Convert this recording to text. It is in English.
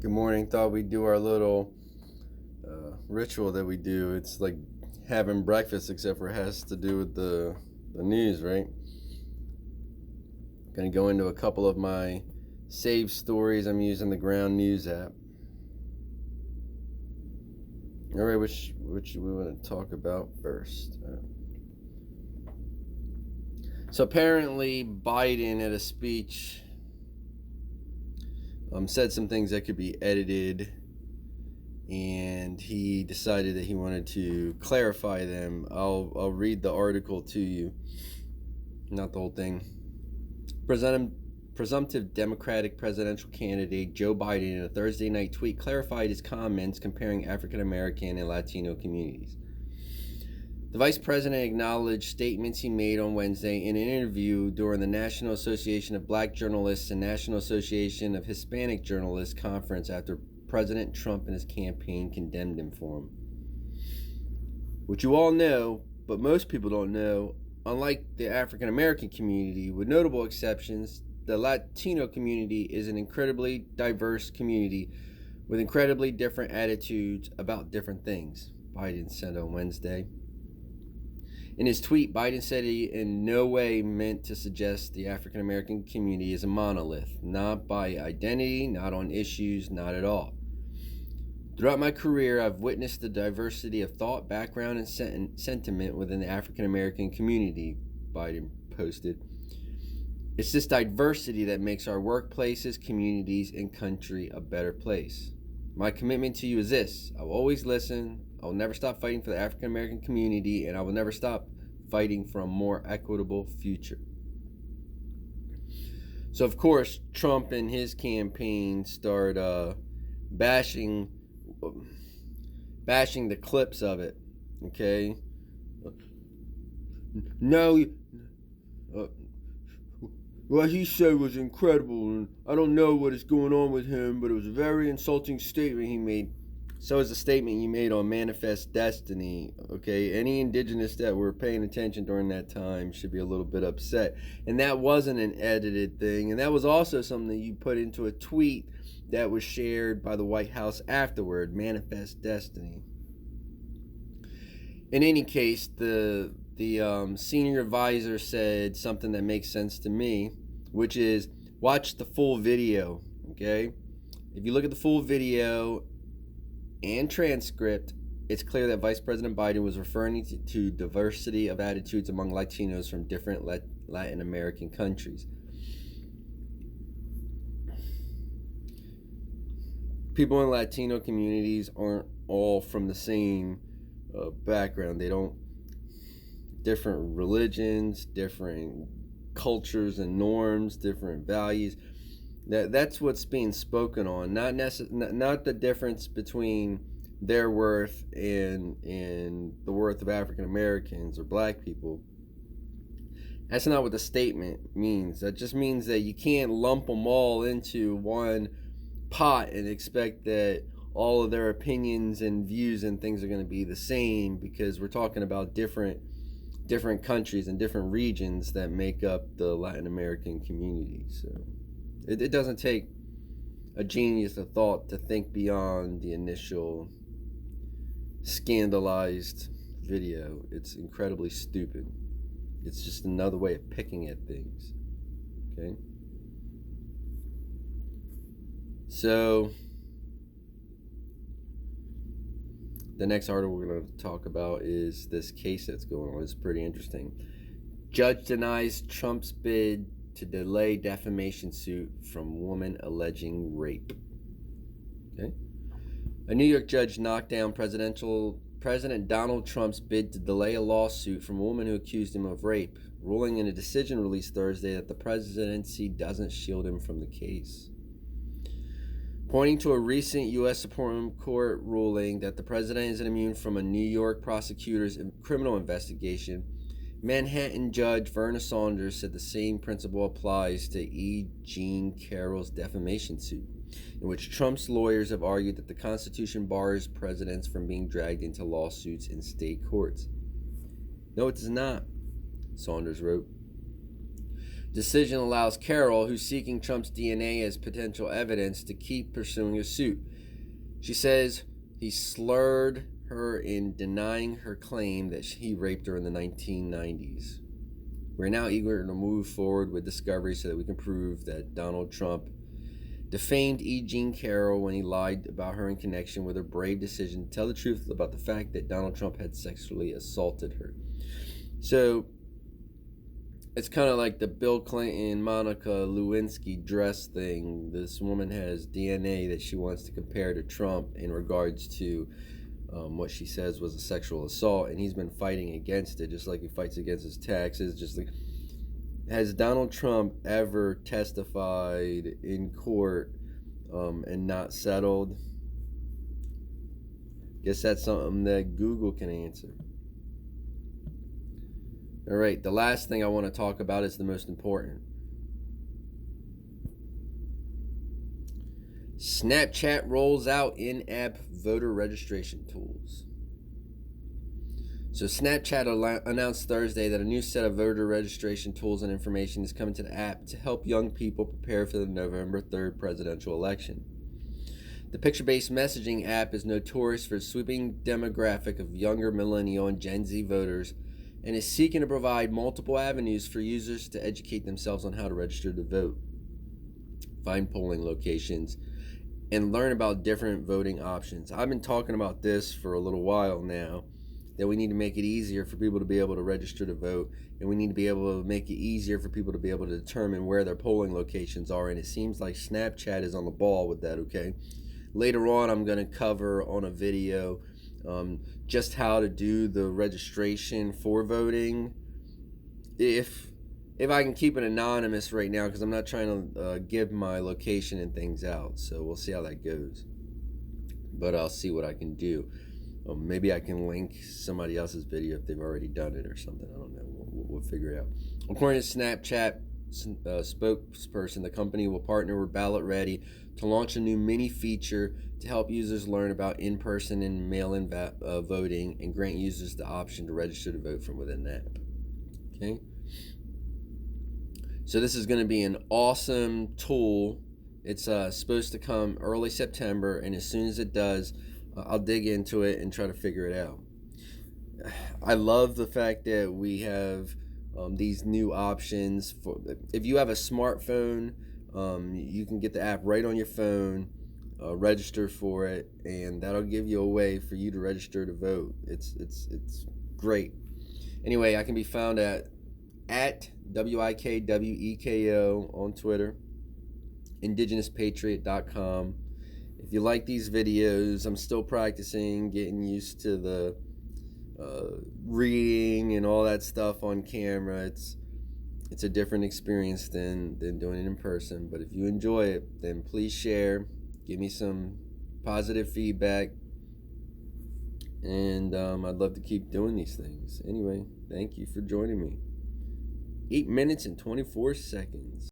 Good morning. Thought we'd do our little ritual that we do. It's like having breakfast, except for it has to do with the news, right? Gonna go into a couple of my saved stories. I'm using the Ground News app. All right, which we want to talk about first? So apparently, Biden at a speech said some things that could be edited, and he decided that he wanted to clarify them. I'll read the article to you, not the whole thing. Presumptive Democratic presidential candidate Joe Biden, in a Thursday night tweet, clarified his comments comparing African American and Latino communities. The vice president acknowledged statements he made on Wednesday in an interview during the National Association of Black Journalists and National Association of Hispanic Journalists conference after President Trump and his campaign condemned him for him. What you all know, but most people don't know, unlike the African American community, with notable exceptions, the Latino community is an incredibly diverse community with incredibly different attitudes about different things, Biden said on Wednesday. In his tweet, Biden said he in no way meant to suggest the African American community is a monolith, not by identity, not on issues, not at all. Throughout my career, I've witnessed the diversity of thought, background, and sentiment within the African American community, Biden posted. It's this diversity that makes our workplaces, communities, and country a better place. My commitment to you is this: I will always listen. I will never stop fighting for the African American community, and I will never stop fighting for a more equitable future. So, of course, Trump and his campaign start bashing the clips of it. Okay, no, what he said was incredible, and I don't know what is going on with him, but it was a very insulting statement he made. So is the statement you made on Manifest Destiny. Okay, any indigenous that were paying attention during that time should be a little bit upset. And that wasn't an edited thing, and that was also something that you put into a tweet that was shared by the White House afterward. Manifest Destiny. In any case, the senior advisor said something that makes sense to me, which is watch the full video. Okay, if you look at the full video and transcript, it's clear that Vice President Biden was referring to diversity of attitudes among Latinos from different Latin American countries. People in Latino communities aren't all from the same background. They don't, different religions, different cultures and norms, different values. That's what's being spoken on, not the difference between their worth and the worth of African Americans or black people. That's not what the statement means. That just means that you can't lump them all into one pot and expect that all of their opinions and views and things are going to be the same, because we're talking about different countries and different regions that make up the Latin American community. So it doesn't take a genius of thought to think beyond the initial scandalized video. It's incredibly stupid. It's just another way of picking at things. Okay? So the next article we're going to talk about is this case that's going on. It's pretty interesting. Judge denies Trump's bid to delay defamation suit from woman alleging rape. Okay. A New York judge knocked down President Donald Trump's bid to delay a lawsuit from a woman who accused him of rape, ruling in a decision released Thursday that the presidency doesn't shield him from the case. Pointing to a recent U.S. Supreme Court ruling that the president isn't immune from a New York prosecutor's criminal investigation, Manhattan Judge Verna Saunders said the same principle applies to E. Jean Carroll's defamation suit, in which Trump's lawyers have argued that the Constitution bars presidents from being dragged into lawsuits in state courts. No, it does not, Saunders wrote. Decision allows Carroll, who's seeking Trump's DNA as potential evidence, to keep pursuing his suit. She says he slurred her in denying her claim that he raped her in the 1990s. We're now eager to move forward with discovery so that we can prove that Donald Trump defamed E. Jean Carroll when he lied about her in connection with her brave decision to tell the truth about the fact that Donald Trump had sexually assaulted her. So it's kind of like the Bill Clinton, Monica Lewinsky dress thing. This woman has DNA that she wants to compare to Trump in regards to what she says was a sexual assault, and he's been fighting against it, just like he fights against his taxes. Just like, has Donald Trump ever testified in court and not settled? Guess that's something that Google can answer. All right, the last thing I want to talk about is the most important. Snapchat rolls out in-app voter registration tools. So Snapchat announced Thursday that a new set of voter registration tools and information is coming to the app to help young people prepare for the November 3rd presidential election. The picture-based messaging app is notorious for its sweeping demographic of younger millennial and Gen Z voters, and is seeking to provide multiple avenues for users to educate themselves on how to register to vote, find polling locations, and learn about different voting options. I've been talking about this for a little while now, that we need to make it easier for people to be able to register to vote, and we need to be able to make it easier for people to be able to determine where their polling locations are, and it seems like Snapchat is on the ball with that, okay? Later on, I'm going to cover on a video just how to do the registration for voting. If I can keep it anonymous right now, because I'm not trying to give my location and things out, so we'll see how that goes. But I'll see what I can do. Maybe I can link somebody else's video if they've already done it or something. I don't know. We'll figure it out. According to Snapchat spokesperson, the company will partner with Ballot Ready to launch a new mini feature to help users learn about in-person and mail-in voting, and grant users the option to register to vote from within the app. Okay? So this is going to be an awesome tool. It's supposed to come early September, and as soon as it does, I'll dig into it and try to figure it out. I love the fact that we have these new options. If you have a smartphone, you can get the app right on your phone, register for it, and that'll give you a way for you to register to vote. It's great. Anyway, I can be found at WIKWEKO on Twitter, IndigPatriot.com. If you like these videos, I'm still practicing, getting used to the reading and all that stuff on camera. It's a different experience than doing it in person. But if you enjoy it, then please share, give me some positive feedback, and I'd love to keep doing these things. Anyway, thank you for joining me. 8 minutes and 24 seconds.